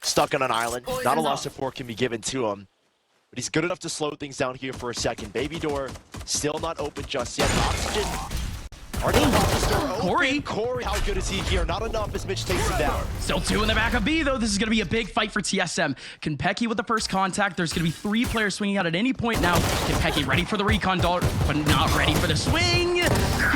stuck on an island. Not a lot of support can be given to him. But he's good enough to slow things down here for a second. Baby door still not open just yet. Oxygen. Corey, how good is he here? Not enough as Mitch takes him down. Still 2 in the back of B, though. This is going to be a big fight for TSM. Kenpecky with the first contact. There's going to be 3 players swinging out at any point now. Kenpecky ready for the recon dart, but not ready for the swing. And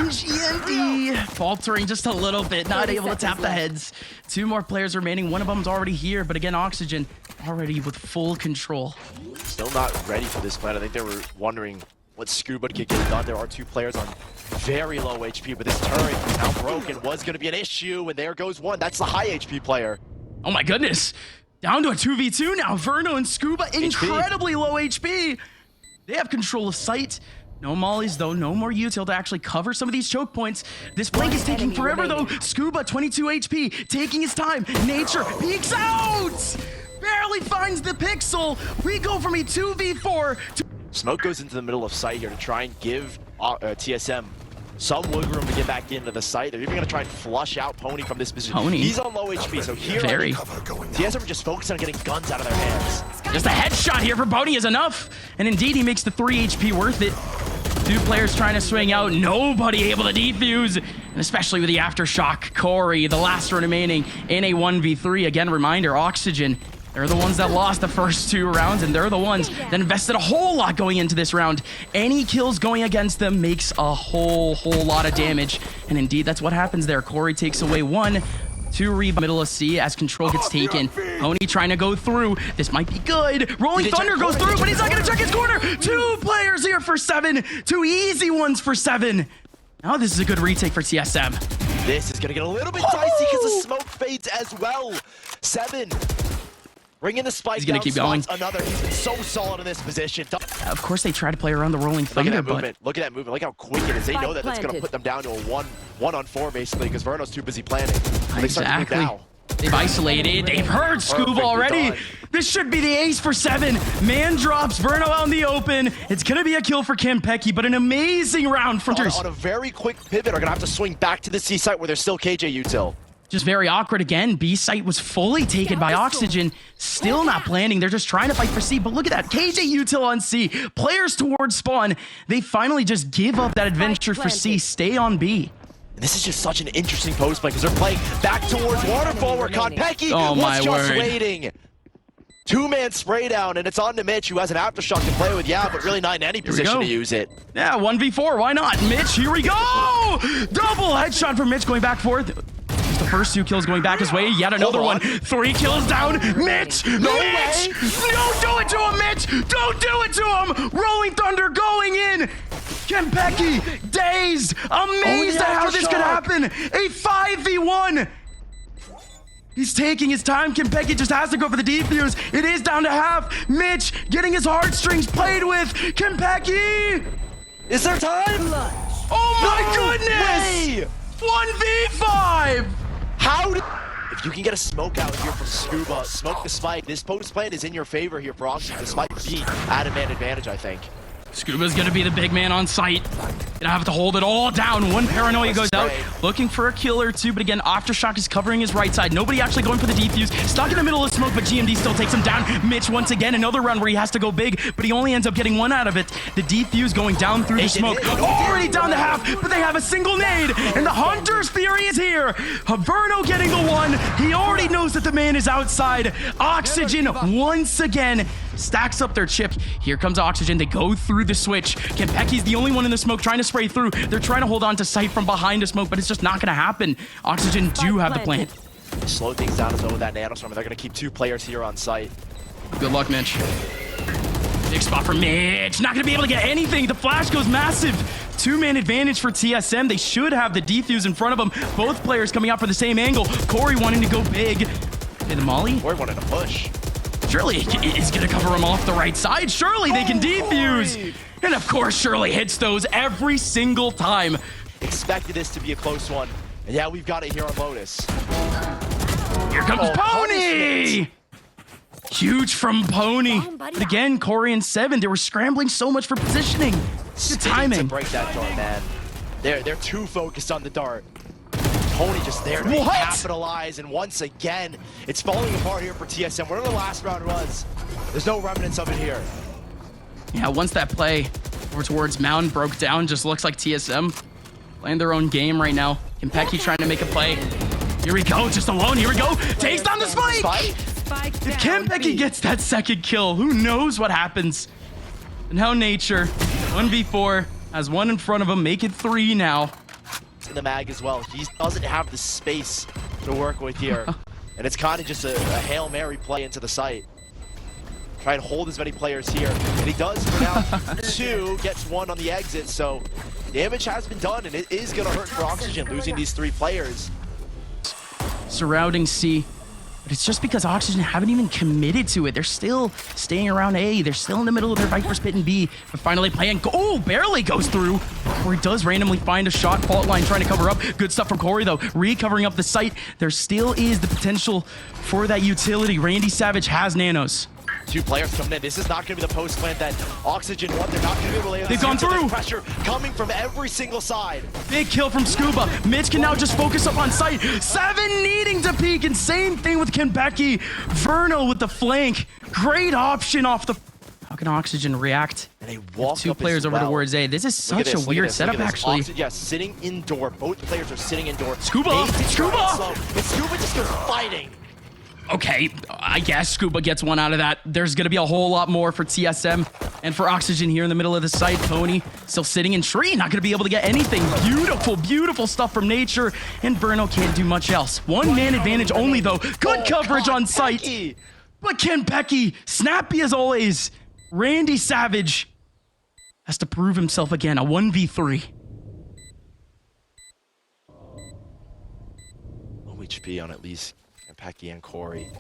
GMD faltering just a little bit, not able to tap the heads. 2 more players remaining. One of them's already here, but again, Oxygen already with full control. Still not ready for this plan. I think they were wondering what Scuba could get done. There are 2 players on very low HP, but this turret now broken was going to be an issue, and there goes one. That's the high HP player. Oh my goodness. Down to a 2v2 now. Verno and Scuba, incredibly low HP. They have control of sight. No mollies, though. No more util to actually cover some of these choke points. This blink is taking forever, though. Scuba, 22 HP, taking his time. Nature peeks out! Barely finds the pixel. We go from a 2v4 to... Smoke goes into the middle of sight here to try and give TSM some wiggle room to get back into the site. They're even going to try and flush out Pony from this position. Pony. He's on low HP, so here TSM are just focused on getting guns out of their hands. Just a headshot here for Pony is enough. And indeed, he makes the 3 HP worth it. 2 players trying to swing out. Nobody able to defuse. And especially with the aftershock. Corey, the last one remaining in a 1v3. Again, reminder, Oxygen. They're the ones that lost the first 2 rounds, and they're the ones that invested a whole lot going into this round. Any kills going against them makes a whole lot of damage. And indeed, that's what happens there. Corey takes away 1. 2 rebound middle of C as control gets taken. Pony trying to go through. This might be good. Rolling Thunder goes through, but he's not going to check his corner. 2 players here for 7. 2 easy ones for 7. Now this is a good retake for TSM. This is going to get a little bit dicey because the smoke fades as well. 7. Bring in the spike. He's going to keep going. Another. He's been so solid in this position. Of course, they try to play around the rolling thunder. Look at that movement. Look at that movement. Look how quick it is. They know that that's going to put them down to a 1-on-4 basically because Verno's too busy planning. Exactly. They've isolated. They've heard Scuba already. This should be the ace for 7. Man drops Verno out in the open. It's going to be a kill for Kenpecky, but an amazing round from on a very quick pivot. Are going to have to swing back to the C site where there's still KJ util. Just very awkward again. B site was fully taken by Oxygen. Still not planning. They're just trying to fight for C. But look at that. KJ util on C. Players towards spawn. They finally just give up that adventure for C. Stay on B. And this is just such an interesting post play because they're playing back towards Waterfall where Kenpecky was just waiting. 2-man spray down, and it's on to Mitch, who has an aftershock to play with, yeah, but really not in any position to use it. Yeah, 1v4, why not? Mitch, here we go! Double headshot from Mitch going back forth. Just the first 2 kills going back his way, yet another one. 3 kills down, Mitch! No Mitch! way! Don't do it to him, Mitch! Don't do it to him! Rolling Thunder going in! Kenpecky, dazed, amazed at how this could happen! A 5v1! He's taking his time. Kenpecky just has to go for the defuse. It is down to half. Mitch getting his heartstrings played with. Kenpecky! Is there time? Oh my goodness! 1v5! How did... If you can get a smoke out here from Scuba, smoke the spike. This post plan is in your favor here for Oxygen. This might be at a man advantage, I think. Scuba's gonna be the big man on site. Gonna have to hold it all down. 1 paranoia goes out, looking for a kill or 2, but again, Aftershock is covering his right side. Nobody actually going for the defuse. Stuck in the middle of smoke, but GMD still takes him down. Mitch, once again, another run where he has to go big, but he only ends up getting 1 out of it. The defuse going down through the smoke. Already down to half, but they have a single nade, and the Hunter's Fury is here. Verno getting the 1. He already knows that the man is outside. Oxygen, once again, stacks up their chip. Here comes Oxygen. They go through the switch. Kenpecky's the only one in the smoke trying to spray through. They're trying to hold on to sight from behind the smoke, but it's just not going to happen. Oxygen do have the plant. Slow things down as though with that nanostorm. They're going to keep 2 players here on site. Good luck, Mitch. Big spot for Mitch. Not going to be able to get anything. The flash goes massive. 2-man advantage for TSM. They should have the defuse in front of them. Both players coming out for the same angle. Corey wanting to go big. Okay, the molly. Corey wanted to push. Surely is going to cover him off the right side. Surely they can defuse. And of course, Shirley hits those every single time. Expected this to be a close one. And yeah, we've got it here on Lotus. Here comes Pony! Huge from Pony. But again, Corey and 7, they were scrambling so much for positioning. Good timing. To break that dart, man. They're too focused on the dart. Pony just there to capitalize, and once again, it's falling apart here for TSM. Whatever the last round was, there's no remnants of it here. Yeah, once that play over towards Mountain broke down, just looks like TSM playing their own game right now. Kempeki trying to make a play. Here we go, just alone, here we go. Takes down the spike! If Kempeki gets that second kill, who knows what happens? And how Nature, 1v4, has one in front of him, make it 3 now. In the mag as well, he doesn't have the space to work with here. And it's kind of just a Hail Mary play into the site. Try and hold as many players here. And he does for now. 2, gets 1 on the exit, so damage has been done, and it is going to hurt for Oxygen, losing these 3 players. Surrounding C. But it's just because Oxygen haven't even committed to it. They're still staying around A. They're still in the middle of their Viper's pit in B. But finally playing, oh, barely goes through. Corey does randomly find a shot. Fault line trying to cover up. Good stuff from Corey, though. Recovering up the site. There still is the potential for that utility. Randy Savage has nanos. 2 players coming in. This is not going to be the post plant that Oxygen want. They're not going to be able to lay. They've gone through. Pressure coming from every single side. Big kill from Scuba. Mitch can now just focus up on site. 7 needing to peek. And same thing with Kempeki. Verno with the flank. Great option off the... How can Oxygen react? And they walk 2 players over towards A. This is such a weird setup, actually. Yeah, sitting indoor. Both players are sitting indoor. Scuba! Scuba! And Scuba just goes fighting. Okay, I guess Scuba gets 1 out of that. There's going to be a whole lot more for TSM and for Oxygen here in the middle of the site. Pony still sitting in tree, not going to be able to get anything. Beautiful, beautiful stuff from Nature, and Burno can't do much else. 1-man advantage only, though. Good coverage on site. But Kempeki, snappy as always. Randy Savage has to prove himself again, a 1v3. Low HP on at least Kempeki and Corey.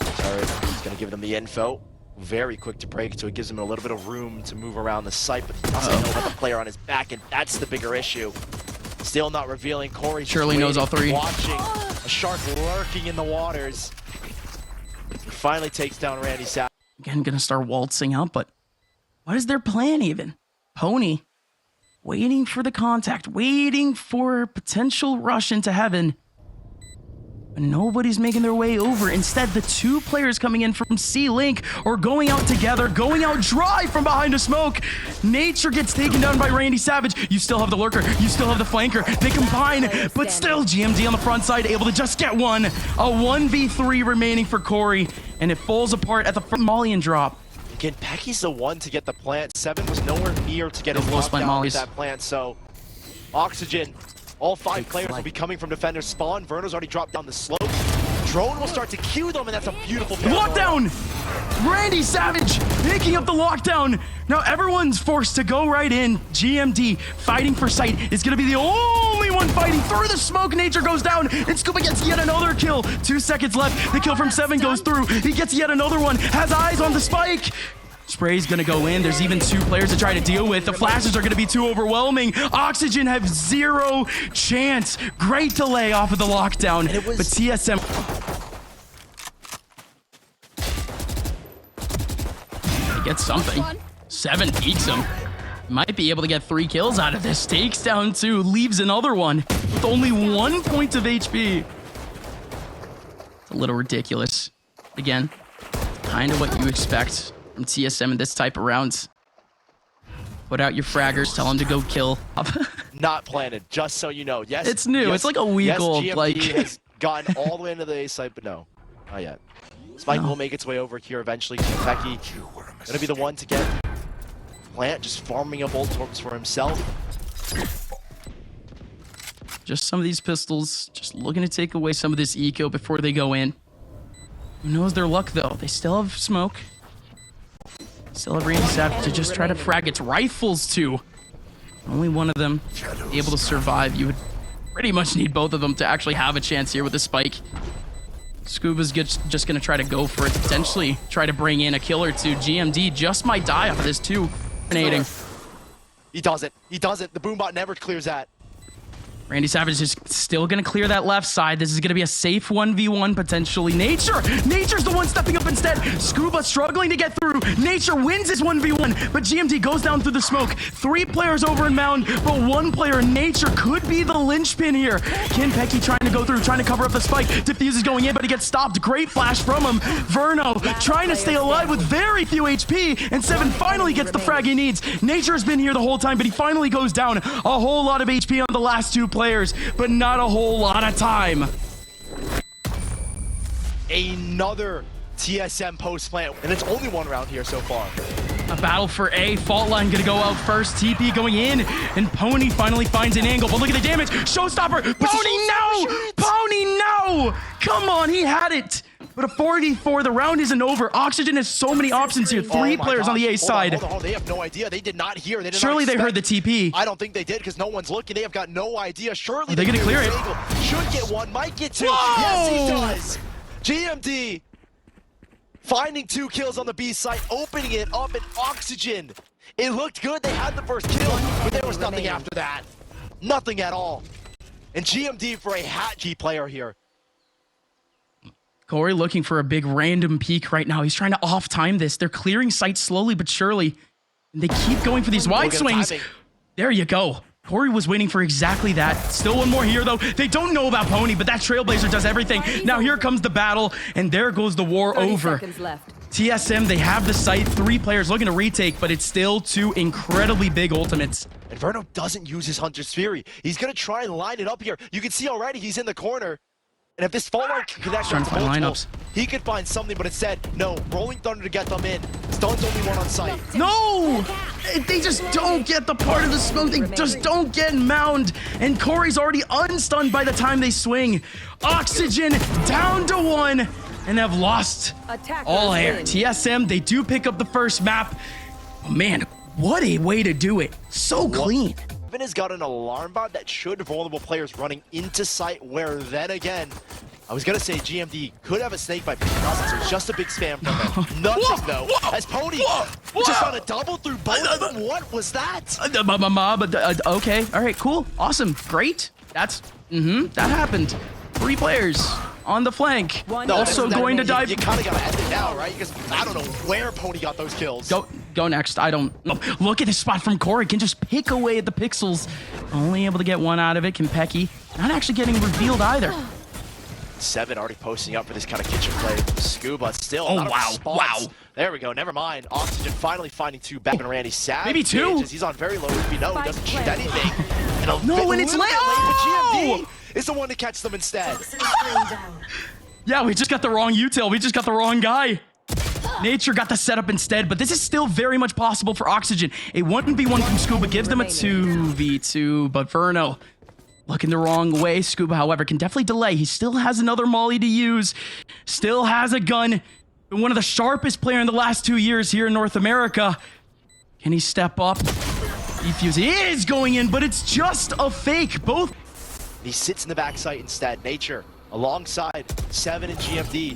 He's going to give them the info. Very quick to break, so it gives him a little bit of room to move around the site, but he doesn't know about the player on his back, and that's the bigger issue. Still not revealing. Corey surely knows all 3. Watching a shark lurking in the waters. He finally takes down Randy Savage. Again, gonna start waltzing up, but what is their plan even? Pony waiting for the contact, waiting for potential rush into heaven. But nobody's making their way over. Instead, the 2 players coming in from C-Link are going out together, going out dry from behind a smoke. Nature gets taken down by Randy Savage. You still have the lurker. You still have the flanker. They combine, but still GMD on the front side, able to just get 1. A 1v3 remaining for Corey, and it falls apart at the Malian drop. Again, Pecky's the one to get the plant. 7 was nowhere near to get his lockdown with that plant, so Oxygen. All 5 players will be coming from defender spawn. Verno's already dropped down the slope. Drone will start to cue them, and that's a beautiful lockdown! Randy Savage picking up the lockdown. Now everyone's forced to go right in. GMD fighting for sight is going to be the only one fighting through the smoke. Nature goes down, and Scuba gets yet another kill. 2 seconds left. The kill from 7 goes through. He gets yet another one. Has eyes on the spike. Spray's gonna go in. There's even 2 players to try to deal with. The flashes are gonna be too overwhelming. Oxygen have 0 chance. Great delay off of the lockdown. But TSM... He gets something. 7 peeks him. Might be able to get 3 kills out of this. Takes down 2, leaves another one with only 1 point of HP. It's a little ridiculous. Again, kind of what you expect from TSM in this type of rounds. Put out your fraggers, tell them to go kill. Not planted, just so you know. Yes, it's new. Yes, it's like a week old. GMD like has gotten all the way into the A site, but no, not yet. Spike will make its way over here eventually. Kempeki gonna be the one to get plant, just farming up ult torps for himself. Just some of these pistols, just looking to take away some of this eco before they go in. Who knows their luck though? They still have smoke. Still have Randy Savage to just try to frag its rifles too. Only one of them able to survive. You would pretty much need both of them to actually have a chance here with a spike. Scuba's just gonna try to go for it, potentially try to bring in a kill or 2. GMD just might die off of this too. Grenading. He does it. He does it. The boombot never clears that. Randy Savage is still going to clear that left side. This is going to be a safe 1v1 potentially. Nature's the one stepping up instead. Scuba struggling to get through. Nature wins his 1v1, but GMD goes down through the smoke. 3 players over in Mound, but 1 player in Nature could be the linchpin here. Kenpecky trying to go through, trying to cover up the spike. Diffuse is going in, but he gets stopped. Great flash from him. Verno trying to stay alive with very few HP, and 7 finally gets the frag he needs. Nature has been here the whole time, but he finally goes down. A whole lot of HP on the last 2 players, but not a whole lot of time. Another TSM post plant, and it's only 1 round here so far. A battle for A. Fault line gonna go out first. TP going in, and Pony finally finds an angle. But look at the damage. Showstopper. Pony, no! Pony, no! Come on, he had it. But a 44, the round isn't over. Oxygen has so many options here. 3 players on the A side. Hold on. They have no idea. They did not hear. Surely they heard the TP. I don't think they did because no one's looking. They have got no idea. Surely they're gonna clear it. Should get 1, might get 2. Whoa! Yes, he does. GMD finding 2 kills on the B site, opening it up in Oxygen. It looked good. They had the first kill, but there was nothing after that. Nothing at all. And GMD for a hat key player here. Corey looking for a big random peek right now. He's trying to off-time this. They're clearing sights slowly but surely. And they keep going for these wide swings. There you go. Corey was waiting for exactly that. Still 1 more here, though. They don't know about Pony, but that Trailblazer does everything. Now here comes the battle, and there goes the war over. TSM, they have the site. 3 players looking to retake, but it's still 2 incredibly big ultimates. And Verno doesn't use his Hunter's Fury. He's going to try and line it up here. You can see already he's in the corner. And if this fault line can connect to multiples, he could find something, but instead, no. Rolling Thunder to get them in. Stun's only 1 on site. No! They just don't get the part of the smoke. They just don't get Mound. And Corey's already unstunned by the time they swing. Oxygen down to 1, and have lost all air. TSM, they do pick up the first map. Oh, man, what a way to do it. So clean. Has got an alarm bot that should vulnerable players running into site, where then again, I was gonna say GMD could have a snake bite, but it doesn't, so it's just a big spam from them. Nothing though, as Pony just on a double through both of them. What was that? Okay, all right, cool, awesome, great. That's, that happened. 3 players on the flank. Also going to dive. You kind of got to end it now, right? Because I don't know where Pony got those kills. Go next. I don't know. Look at this spot from Corey. Can just pick away at the pixels. Only able to get 1 out of it. Kenpecky not actually getting revealed either. 7 already posting up for this kind of kitchen play. Scuba still. Oh, wow. There we go. Never mind. Oxygen finally finding 2 back in Randy Savage. Maybe 2. He's on very low HP. No, he doesn't shoot anything. And it's late. GMD is the one to catch them instead. Yeah, we just got the wrong util. We just got the wrong guy. Nature got the setup instead, but this is still very much possible for Oxygen. A 1v1 from Scuba gives them a 2v2, but Verno looking the wrong way. Scuba, however, can definitely delay. He still has another molly to use, still has a gun. Been one of the sharpest player in the last 2 years here in North America. Can he step up? Defuse is going in, but it's just a fake. Both. He sits in the backside instead. Nature alongside 7 and GMD.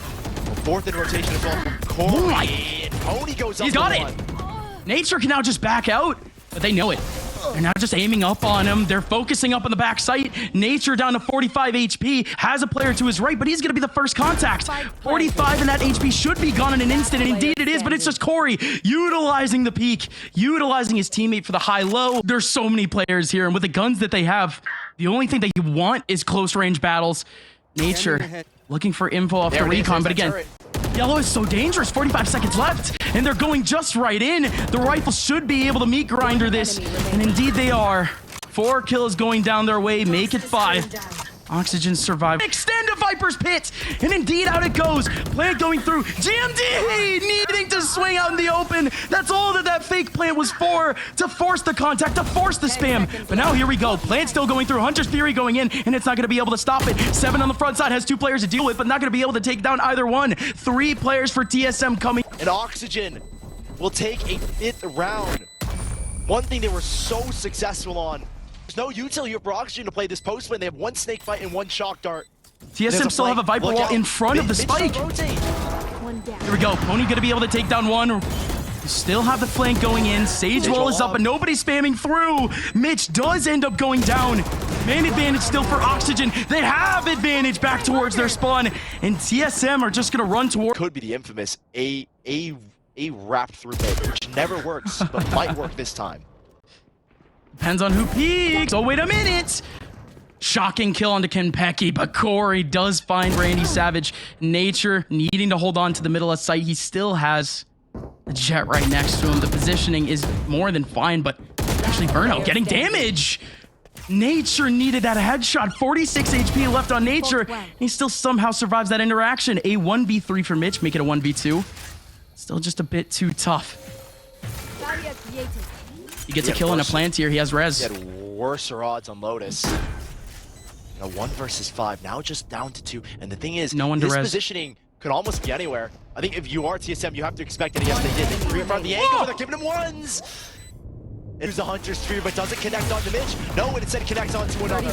4th in rotation as well. Corey. Pony goes up. He's got it. Nature can now just back out, but they know it. They're now just aiming up on him. They're focusing up on the back site. Nature down to 45 HP. Has a player to his right, but he's going to be the first contact. 45 and that HP should be gone in an instant, and indeed it is, but it's just Corey utilizing the peak, utilizing his teammate for the high-low. There's so many players here, and with the guns that they have, the only thing that you want is close-range battles. Nature looking for info off the recon, but again, yellow is so dangerous. 45 seconds left, and they're going just right in. The rifle should be able to meat grinder this, and indeed they are. 4 kills going down their way, make it 5. Oxygen survived. Extend a Viper's Pit, and indeed out it goes. Plant going through. GMD needing to swing out in the open. That's all that fake plant was for, to force the contact, to force the spam. But now here we go. Plant still going through. Hunter's Fury going in, and it's not going to be able to stop it. 7 on the front side has 2 players to deal with, but not going to be able to take down either one. 3 players for TSM coming. And Oxygen will take a 5th round. One thing they were so successful on. There's no util here for Oxygen to play this post lane. They have 1 snake fight and 1 shock dart. TSM still have a Viper wall in front of the spike. Here we go. Pony going to be able to take down 1. Still have the flank going in. Sage wall is up, and nobody's spamming through. Mitch does end up going down. Man advantage still for Oxygen. They have advantage back towards their spawn. And TSM are just going to run toward... Could be the infamous A wrapped through mid, which never works, but might work this time. Depends on who peeks. Oh, wait a minute. Shocking kill onto Kenpeki, but Corey does find Randy Savage. Nature needing to hold on to the middle of sight. He still has the Jet right next to him. The positioning is more than fine, but actually Verno getting damage. Nature needed that headshot. 46 HP left on Nature. He still somehow survives that interaction. A 1v3 for Mitch, make it a 1v2. Still just a bit too tough. He gets a kill in a plant here. He has res. He had worser odds on Lotus. 1 versus 5, now just down to 2. And the thing is, no one to this res. Positioning could almost be anywhere. I think if you are TSM, you have to expect it. Yes, they did. They free from the angle, they're giving him ones. It was a Hunter's Sphere, but does it connect onto Mitch? No, and instead connects onto another.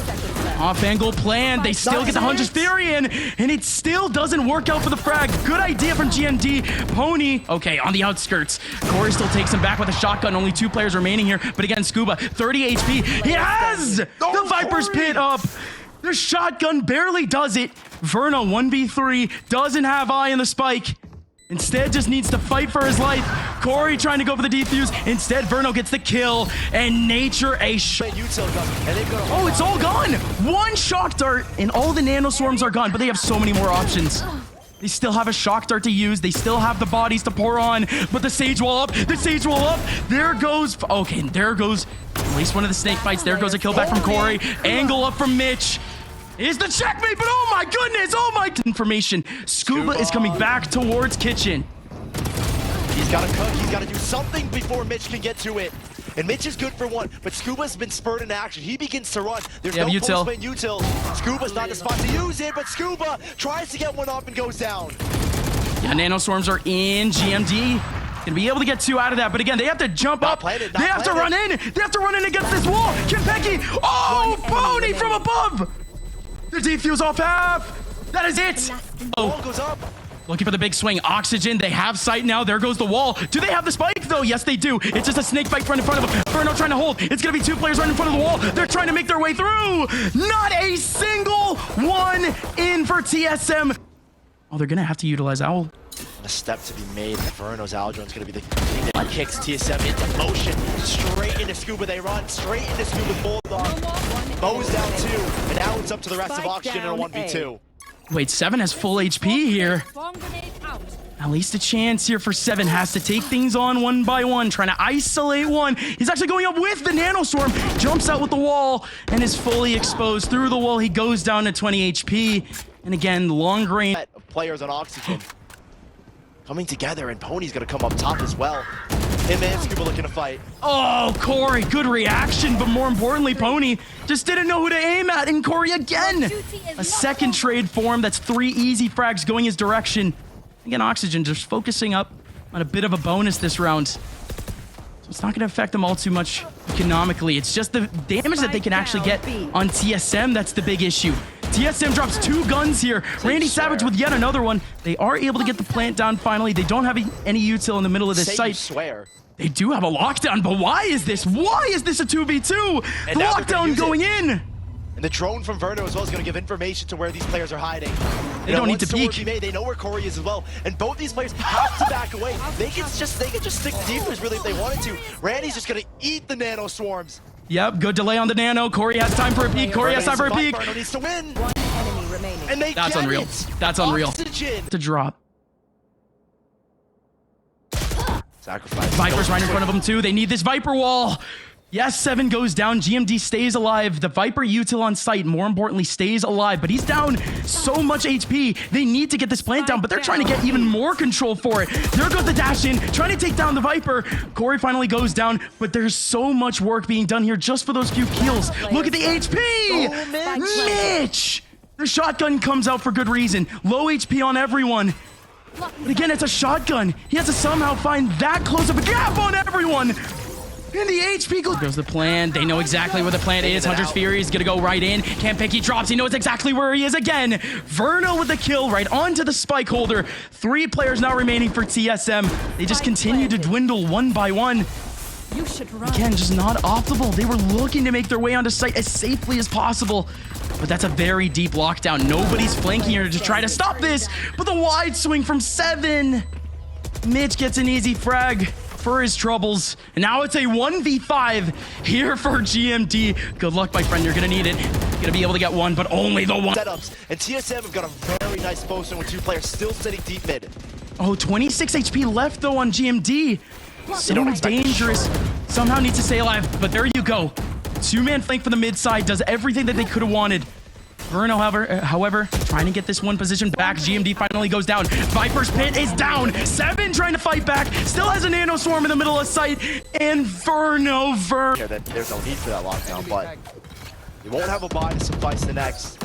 Off-angle plan. They still get the Hunter's Sphere in, and it still doesn't work out for the frag. Good idea from GMD. Pony, okay, on the outskirts. Corey still takes him back with a shotgun. Only 2 players remaining here, but again, Scuba, 30 HP. He has the Viper's Pit up. The shotgun barely does it. Verno 1v3, doesn't have eye on the spike. Instead, just needs to fight for his life. Corey trying to go for the defuse. Instead, Verno gets the kill. And Nature a shot. Oh, it's all gone. 1 shock dart, and all the nano swarms are gone. But they have so many more options. They still have a shock dart to use. They still have the bodies to pour on. But the Sage Wall up. The Sage Wall up. There goes... Okay, there goes at least one of the snake fights. There goes a kill back from Corey. Angle up from Mitch. Is the checkmate, but oh my goodness, oh my information. Scuba is coming back towards Kitchen. He's got to cook, he's got to do something before Mitch can get to it. And Mitch is good for 1, but Scuba's been spurred into action. He begins to run. There's no post-lane util. Scuba's not the spot to use it, but Scuba tries to get 1 off and goes down. Yeah, nano swarms are in. GMD gonna be able to get 2 out of that, but again, they have to jump up. They have to run in. They have to run in against this wall. Kenpeki, oh, Pony from above. The defuse off half. That is it. Oh, goes up. Looking for the big swing. Oxygen, they have sight now. There goes the wall. Do they have the spike though? Yes, they do. It's just a snake bite right in front of them. Verno trying to hold. It's gonna be 2 players right in front of the wall. They're trying to make their way through. Not a single one in for TSM. Oh, they're gonna have to utilize Owl. A step to be made. Verno's Aldron's gonna be the thing that kicks TSM into motion. Straight into Scuba they run. Straight into Scuba's Bulldog. Bows down 2. And now it's up to the rest of Oxygen in a 1v2. Wait, 7 has full HP here. At least a chance here for 7. Has to take things on 1 by 1. Trying to isolate 1. He's actually going up with the nanostorm. Jumps out with the wall and is fully exposed. Through the wall, he goes down to 20 HP. And again, long range. Players on Oxygen coming together, and Pony's gonna come up top as well. Him and Scuba looking to fight. Oh, Corey, good reaction, but more importantly, Pony just didn't know who to aim at, and Corey again. A second trade for him. That's 3 easy frags going his direction. Again, Oxygen just focusing up on a bit of a bonus this round. So it's not gonna affect them all too much economically. It's just the damage that they can actually get on TSM that's the big issue. TSM drops 2 guns here. Randy Savage with yet another one. They are able to get the plant down finally. They don't have any util in the middle of this site. Swear. They do have a lockdown, but why is this? Why is this a 2v2? The lockdown going in. And the drone from Verno as well is going to give information to where these players are hiding. They don't need to peek. They know where Corey is as well. And both these players have to back away. They can just stick to defense really if they wanted to. Randy's just going to eat the nano swarms. Yep, good delay on the nano. Corey has time for a peek. Corey has time for a peek. Verno needs to win. 1 enemy remaining. And That's unreal. It. That's unreal. Oxygen. To drop. Sacrifice. Viper's right in front of them too. They need this Viper wall. Yes, 7 goes down. GMD stays alive. The Viper util on site, more importantly, stays alive. But he's down so much HP. They need to get this plant down, but they're trying to get even more control for it. There goes the dash in, trying to take down the Viper. Corey finally goes down, but there's so much work being done here just for those few kills. Look at the HP! Oh, Mitch! The shotgun comes out for good reason. Low HP on everyone. But again, it's a shotgun. He has to somehow find that close of a gap on everyone. And the HP goes the plan. They know exactly where the plan is. Hunter's Fury is gonna go right in. Kenpeki drops. He knows exactly where he is again. Verno with the kill right onto the spike holder. 3 players now remaining for TSM. They just continue to dwindle 1 by 1. You should run. Again, just not optimal. They were looking to make their way onto site as safely as possible. But that's a very deep lockdown. Nobody's flanking here to try to stop this. But the wide swing from 7. Mitch gets an easy frag for his troubles. And now it's a 1v5 here for GMD. Good luck, my friend. You're going to need it. Going to be able to get one, but only the one. Setups. And TSM have got a very nice post with 2 players still sitting deep mid. Oh, 26 HP left, though, on GMD. So dangerous. Somehow needs to stay alive, but there you go. 2-man flank from the mid side does everything that they could have wanted. Verno, however, trying to get this one position back. GMD finally goes down. Viper's pit is down. 7 trying to fight back. Still has a nano swarm in the middle of sight. And Verno. Yeah, there's no need for that lockdown, but you won't have a buy to suffice the next.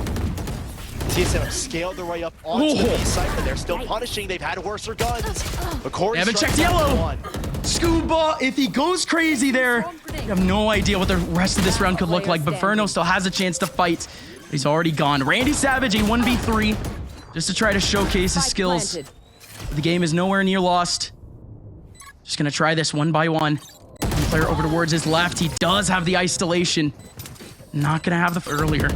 TSM have scaled their way up onto the B site, but they're still punishing. They've had worse guns. But Corey haven't checked yellow. Scuba, if he goes crazy there, you have no idea what the rest of this round could look like. But Verno still has a chance to fight. He's already gone. Randy Savage, a 1v3, just to try to showcase his skills. The game is nowhere near lost. Just gonna try this one by one. One player over towards his left. He does have the isolation. Not gonna have the earlier.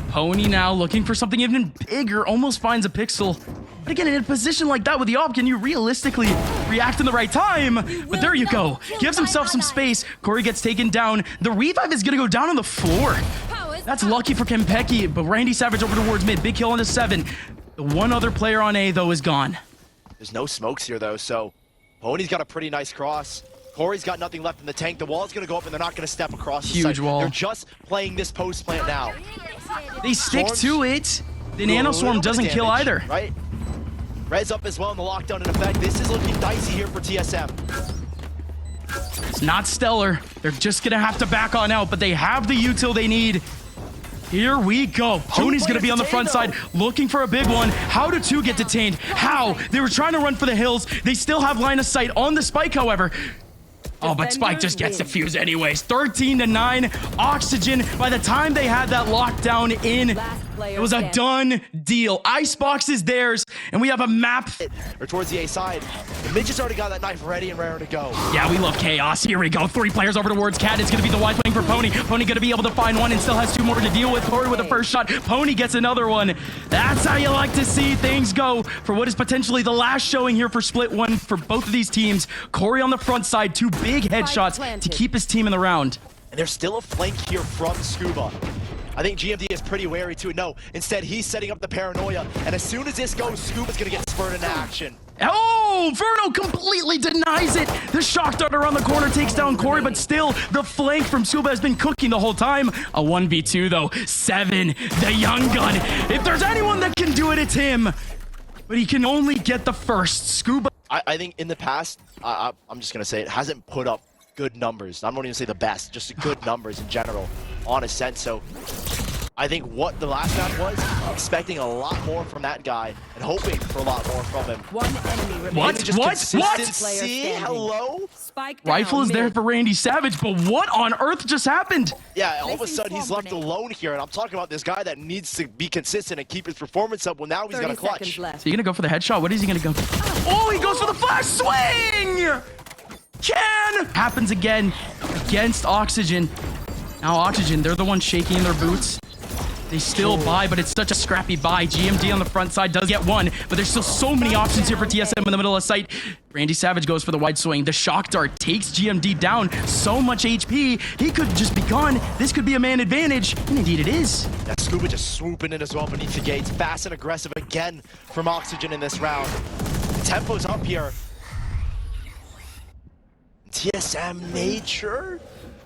Pony now looking for something even bigger. Almost finds a pixel. But again, in a position like that with the op, can you realistically react in the right time? But there you go. Gives himself some space. Corey gets taken down. The revive is gonna go down on the floor. That's lucky for Kempeki, but Randy Savage over towards mid. Big kill on the 7. The one other player on A, though, is gone. There's no smokes here, though, so Pony's got a pretty nice cross. Corey's got nothing left in the tank. The wall's going to go up, and they're not going to step across the Huge site. wall. They're just playing this post plant now. They stick to it. The nano swarm doesn't kill either. Right? Red's up as well in the lockdown in effect. This is looking dicey here for TSM. It's not stellar. They're just going to have to back on out, but they have the util they need. Here we go. Pony's going to be on the front side looking for a big one. How do 2 get detained? How? They were trying to run for the hills. They still have line of sight on the Spike, however. Oh, but Spike just gets defused anyways. 13-9. Oxygen, by the time they had that lockdown in, it was a done deal. Icebox is theirs, and we have a map. Or towards the A side. The midget's already got that knife ready and raring to go. Yeah, we love chaos. Here we go. 3 players over towards Cat. It's going to be the wide swing for Pony. Pony going to be able to find one and still has 2 more to deal with. Corey with the first shot. Pony gets another one. That's how you like to see things go for what is potentially the last showing here for Split 1 for both of these teams. Corey on the front side. 2 big headshots to keep his team in the round. And there's still a flank here from Scuba. I think GMD is pretty wary too. No, instead he's setting up the paranoia. And as soon as this goes, Scuba's gonna get spurred into action. Oh, Verno completely denies it. The shock dart around the corner takes down Corey, but still the flank from Scuba has been cooking the whole time. A 1v2 though. 7, the young gun. If there's anyone that can do it, it's him. But he can only get the first. Scuba. I think in the past, I'm just gonna say it hasn't put up good numbers. I don't even say the best, just good numbers in general on Ascent. So I think what the last round was, expecting a lot more from that guy and hoping for a lot more from him. One enemy remaining. What? Hello? Spike Rifle is there for Randy Savage, but what on earth just happened? Yeah, all of a sudden he's left alone here, and I'm talking about this guy that needs to be consistent and keep his performance up. Well, now he's got a clutch. So you gonna go for the headshot? What is he gonna go? Oh, he goes for the flash swing! Happens again against Oxygen. Now Oxygen, they're the ones shaking in their boots. They still buy, but it's such a scrappy buy. GMD on the front side does get one, but there's still so many options here for TSM in the middle of sight. Randy Savage goes for the wide swing. The shock dart takes GMD down. So much HP. He could just be gone. This could be a man advantage, and indeed it is. That Scuba just swooping in as well beneath the gates. Fast and aggressive again from Oxygen in this round. The tempo's up here. TSM nature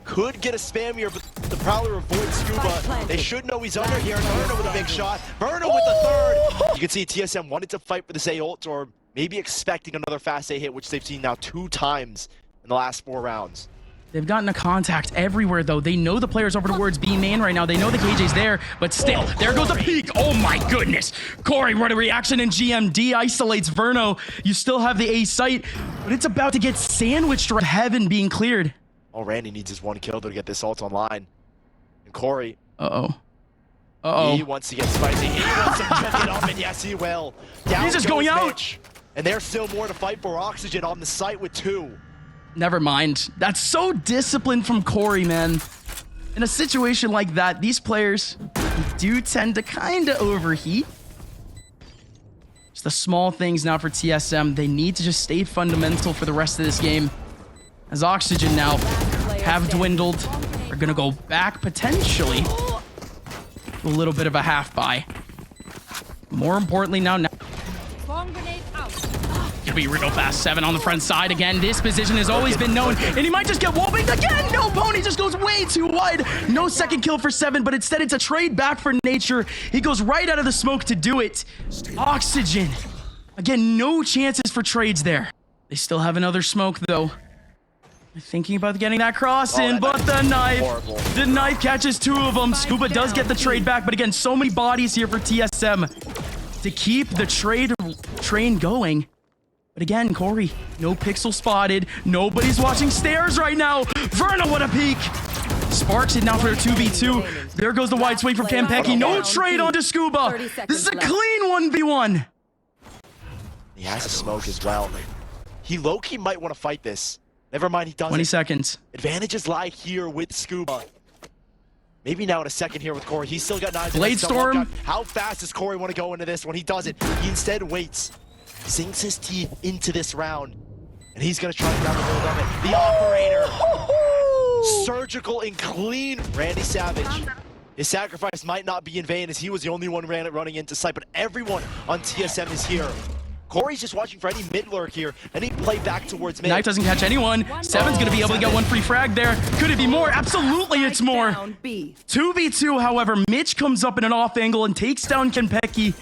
could get a spam here, but the Prowler avoids Scuba. They should know he's under here. Verno with a big shot. Verno with the third. You can see TSM wanted to fight for this A ult, or maybe expecting another fast A hit, which they've seen now 2 times in the last 4 rounds. They've gotten a contact everywhere, though. They know the players over towards B main right now. They know the KJ's there, but still, there goes the peek. Oh my goodness. Corey, what a reaction, and GMD isolates Verno. You still have the A site, but it's about to get sandwiched right. Heaven being cleared. Oh, Randy needs his 1 kill to get this ult online. And Corey. He wants to get spicy. He wants to pick it up, and yes, he will. Down He's just going out. Mitch. And there's still more to fight for. Oxygen on the site with 2. Never mind. That's so disciplined from Corey, man. In a situation like that, these players do tend to kind of overheat. Just the small things now for TSM. They need to just stay fundamental for the rest of this game. As Oxygen now have dwindled. Are going to go back potentially. A little bit of a half buy. More importantly now. Gonna be real fast. 7 on the front side again. This position has always been known, and he might just get wallbanged again. No, Pony just goes way too wide. No second kill for 7, but instead it's a trade back for Nature. He goes right out of the smoke to do it. Oxygen. Again, no chances for trades there. They still have another smoke though. They're thinking about getting that cross in, but the knife catches 2 of them. Scuba does get the trade back, but again, so many bodies here for TSM to keep the trade train going. But again, Corey, no pixel spotted. Nobody's watching stairs right now. Verno, what a peek. Sparks it now for a 2v2. There goes the wide swing from Campeki. No trade onto Scuba. This is a clean 1v1. He has a smoke as well. He low-key might want to fight this. Never mind, he doesn't. 20 seconds. Advantages lie here with Scuba. Maybe now in a second here with Corey. He's still got 9 Blade Storm. How fast does Corey want to go into this? When he doesn't, he instead waits. Sinks his teeth into this round. And he's going to try to grab a hold of it. The operator. Surgical and clean. Randy Savage. His sacrifice might not be in vain as he was the only one running into sight. But everyone on TSM is here. Corey's just watching for any mid lurk here, and he play back towards mid. Knife doesn't catch anyone. 7's gonna be able to get 1 free frag there. Could it be more? Absolutely, it's more. 2v2, however, Mitch comes up in an off angle and takes down Kenpeki.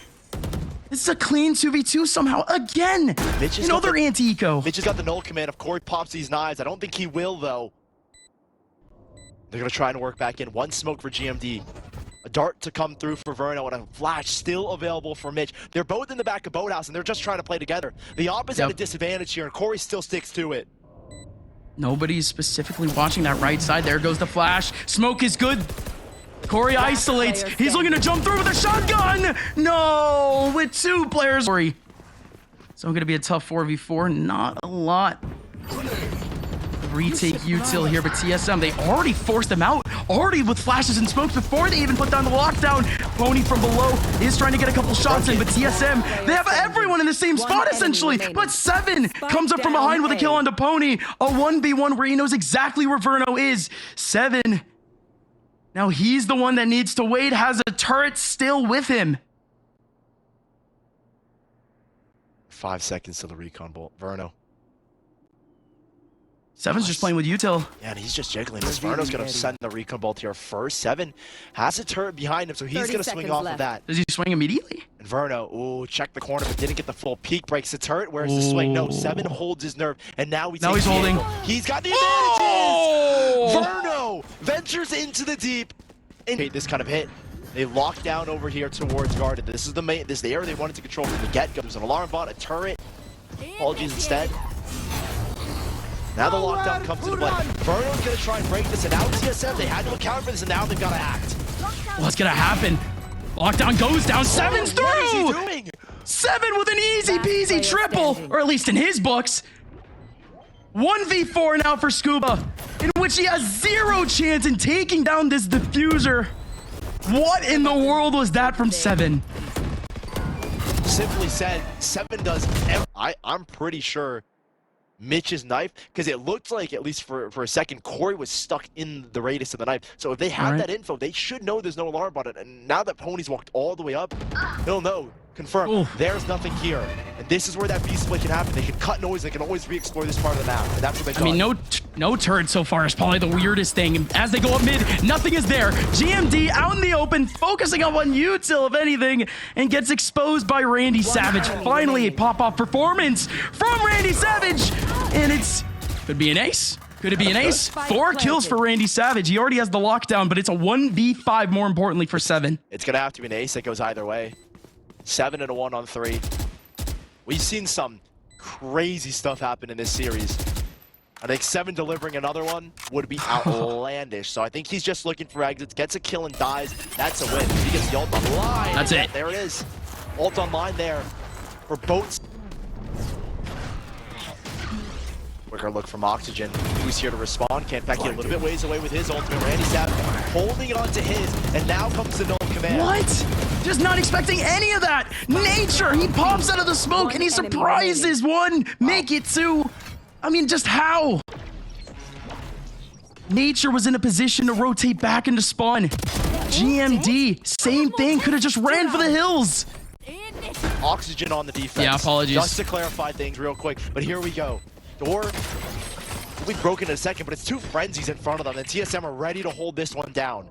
This is a clean 2v2 somehow again. Another anti-eco. Mitch has got the null command. If Corey pops these knives, I don't think he will though. They're gonna try and work back in. 1 smoke for GMD. A dart to come through for Verno and a flash still available for Mitch. They're both in the back of Boathouse and they're just trying to play together. The opposite at a disadvantage here and Corey still sticks to it. Nobody's specifically watching that right side. There goes the flash. Smoke is good. Corey isolates. He's looking to jump through with a shotgun. No, with 2 players. Corey. So going to be a tough 4v4. Not a lot. Retake util here, but TSM, they already forced them out. Already with flashes and smokes before they even put down the lockdown. Pony from below is trying to get a couple shots in, but TSM, they have everyone in the same spot essentially. But 7 comes up from behind with a kill onto Pony. A 1v1 where he knows exactly where Verno is. 7. Now he's the one that needs to wait, has a turret still with him. 5 seconds to the recon bolt. Verno. 7's just playing with util. Yeah, and he's just jiggling this. Verno's going to send the recon bolt here first. 7 has a turret behind him, so he's going to swing off of that. Does he swing immediately? And Verno, ooh, checked the corner, but didn't get the full peek. Breaks the turret. Where's the swing? No, 7 holds his nerve, and now he's holding. He's got the advantages! Verno ventures into the deep. And this kind of hit. They lock down over here towards guarded. This is the main. This is the area they wanted to control from the get-go. There's an alarm bot, a turret. Apologies instead. Now the lockdown comes into play. Verno's going to try and break this, and now TSM, they had to account for this, and now they've got to act. What's going to happen? Lockdown goes down. 7's through! What is he doing? 7 with an easy peasy triple, or at least in his books. 1v4 now for Scuba, in which he has 0 chance in taking down this diffuser. What in the world was that from 7? Simply said, 7 does I'm pretty sure Mitch's knife, because it looked like, at least for a second, Corey was stuck in the radius of the knife. So if they have that info, they should know there's no alarm button. And now that Pony's walked all the way up, they'll know. Confirm. Ooh. There's nothing here. And this is where that beast split can happen. They can cut noise. They can always re-explore this part of the map. And that's what they've done. I mean, no turret so far is probably the weirdest thing. As they go up mid, nothing is there. GMD out in the open, focusing on one util, if anything, and gets exposed by Randy Savage. Finally, a pop-off performance from Randy Savage. And it's... could be an ace. Could it be an ace? 4 kills for Randy Savage. He already has the lockdown, but it's a 1v5 more importantly for 7. It's going to have to be an ace that goes either way. 7 and a 1 on 3. We've seen some crazy stuff happen in this series. I think 7 delivering another one would be outlandish. So I think he's just looking for exits, gets a kill and dies. That's a win. He gets the ult online. That's it. There it is. Ult online there for both. Quicker look from Oxygen, who's here to respond. Campeki a little bit ways away with his ultimate. Randy Savage holding on to his, and now comes the null command. What? Just not expecting any of that. Nature, he pops out of the smoke and he surprises one. Make it two. I mean, just how? Nature was in a position to rotate back into spawn. GMD, same thing, could have just ran for the hills. Oxygen on the defense. Yeah, apologies. Just to clarify things real quick, but here we go. Door will be broken in a second, but it's two frenzies in front of them, and TSM are ready to hold this one down.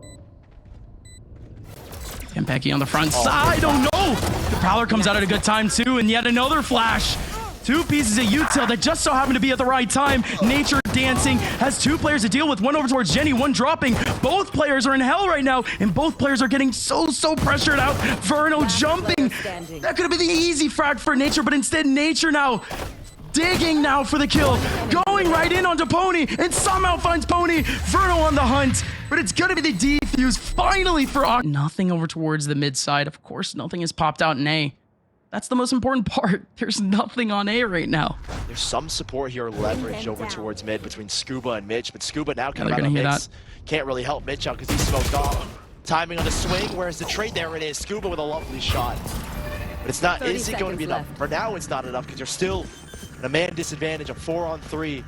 Campeki on the front side, oh no! The Prowler comes out at a good time too, and yet another flash. Two pieces of util that just so happen to be at the right time. Nature dancing, has two players to deal with, one over towards Jenny, one dropping. Both players are in hell right now, and both players are getting so pressured out. Verno jumping. That could have been the easy frag for Nature, but instead Nature now digging now for the kill, going right in onto Pony, and somehow finds Pony. Verno on the hunt, but it's gonna be the defuse finally for nothing over towards the mid side. Of course, nothing has popped out in A. That's the most important part. There's nothing on A right now. There's some support here leveraged over towards mid between Scuba and Mitch, but Scuba now kind of out of of mix. Can't really help Mitch out because he's smoked off. Timing on the swing, whereas the trade, there it is. Scuba with a lovely shot. But it's not, is it going to be enough? For now, it's not enough because you're still in a man disadvantage of 4-on-3.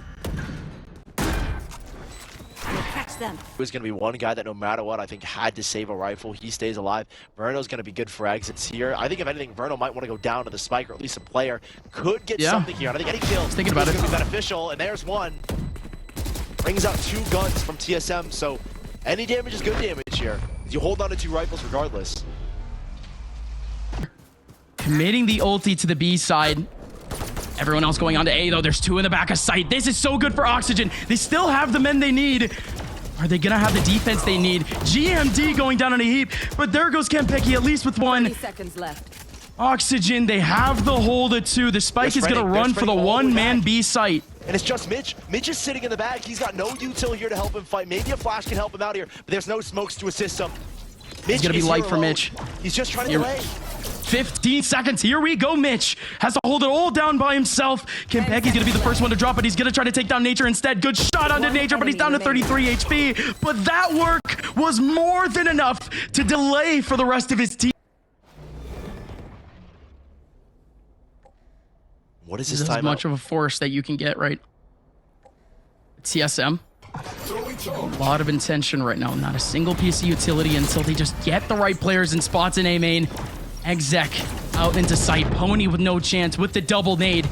Them. There's going to be one guy that no matter what, I think had to save a rifle. He stays alive. Verno's going to be good for exits here. I think if anything, Verno might want to go down to the spike, or at least a player could get something here. I think any kill is going to be beneficial, and there's one. Brings out two guns from TSM, so any damage is good damage here. You hold on to two rifles regardless. Committing the ulti to the B side. Everyone else going on to A, though. There's two in the back of sight. This is so good for Oxygen. They still have the men they need. Are they gonna have the defense they need? GMD going down on a heap, but there goes Campeki at least with one. 30 seconds left. Oxygen, they have the hold of two. The spike is gonna run for the one-man B site. And it's just Mitch. Mitch is sitting in the back. He's got no util here to help him fight. Maybe a flash can help him out here, but there's no smokes to assist him. Mitch is gonna be light for Mitch. He's just trying to delay. 15 seconds. Here we go. Mitch has to hold it all down by himself. Campeki's going to be the first one to drop it. He's going to try to take down Nature instead. Good shot onto Nature, but he's down to 33 HP. But that work was more than enough to delay for the rest of his team. What is this time? As much of a force that you can get, right? TSM. A lot of intention right now. Not a single piece of utility until they just get the right players and spots in A main. Exec out into sight. Pony with no chance with the double nade.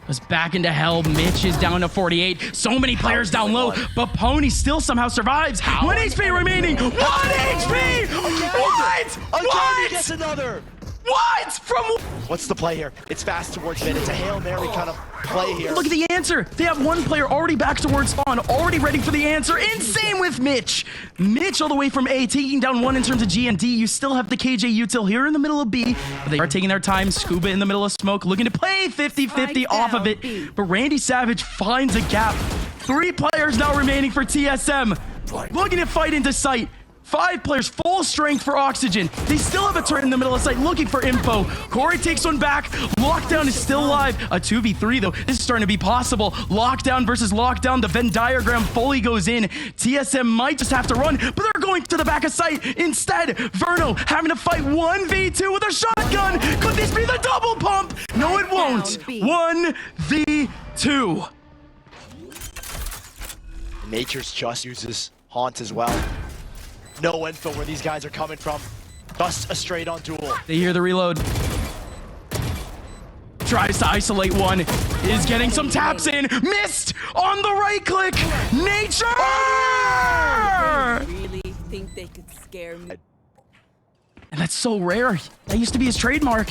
Was back into hell. Mitch is down to 48. So many players down low, but Pony still somehow survives. 1 HP remaining. 1 HP! What? What? He gets another. What? From what's the play here? It's fast towards mid. It's a Hail Mary kind of play here. Look at the answer. They have one player already back towards spawn, already ready for the answer. Insane with Mitch. Mitch all the way from A, taking down one in terms of GMD. You still have the KJ util here in the middle of B. But they are taking their time. Scuba in the middle of smoke, looking to play 50-50 off of it. But Randy Savage finds a gap. 3 players now remaining for TSM. Looking to fight into sight. 5 players, full strength for Oxygen. They still have a turret in the middle of sight looking for info. Corey takes one back. Lockdown is still alive. A 2v3 though. This is starting to be possible. Lockdown versus lockdown. The Venn diagram fully goes in. TSM might just have to run, but they're going to the back of sight. Instead, Verno having to fight 1v2 with a shotgun. Could this be the double pump? No, it won't. 1v2. Nature's just uses Haunt as well. No info where these guys are coming from. Just a straight on duel. They hear the reload. Tries to isolate one. Is getting some taps in. Missed on the right click. Nature! Really think they could scare me? And that's so rare. That used to be his trademark.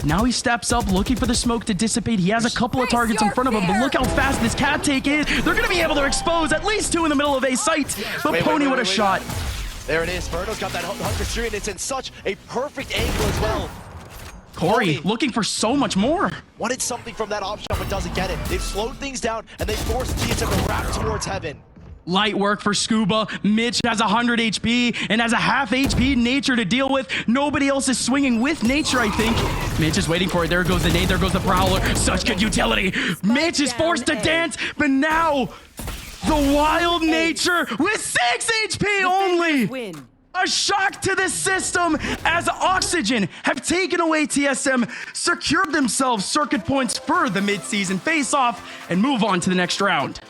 Now he steps up, looking for the smoke to dissipate. He has a couple of targets in front of him, but look how fast this cat take is. They're going to be able to expose at least 2 in the middle of A site. But Pony with a shot. There it is. Verno's got that Hunter Street, and it's in such a perfect angle as well. Corey looking for so much more. Wanted something from that op shot, but doesn't get it. They've slowed things down, and they forced TSM to wrap towards heaven. Light work for Scuba. Mitch has 100 HP and has a half HP Nature to deal with. Nobody else is swinging with Nature, I think. Mitch is waiting for it. There goes the nade. There goes the Prowler. Such good utility. Mitch is forced to dance, but now the Wild Nature with 6 HP only. Win. A shock to the system as Oxygen have taken away TSM, secured themselves circuit points for the mid-season face-off, and move on to the next round.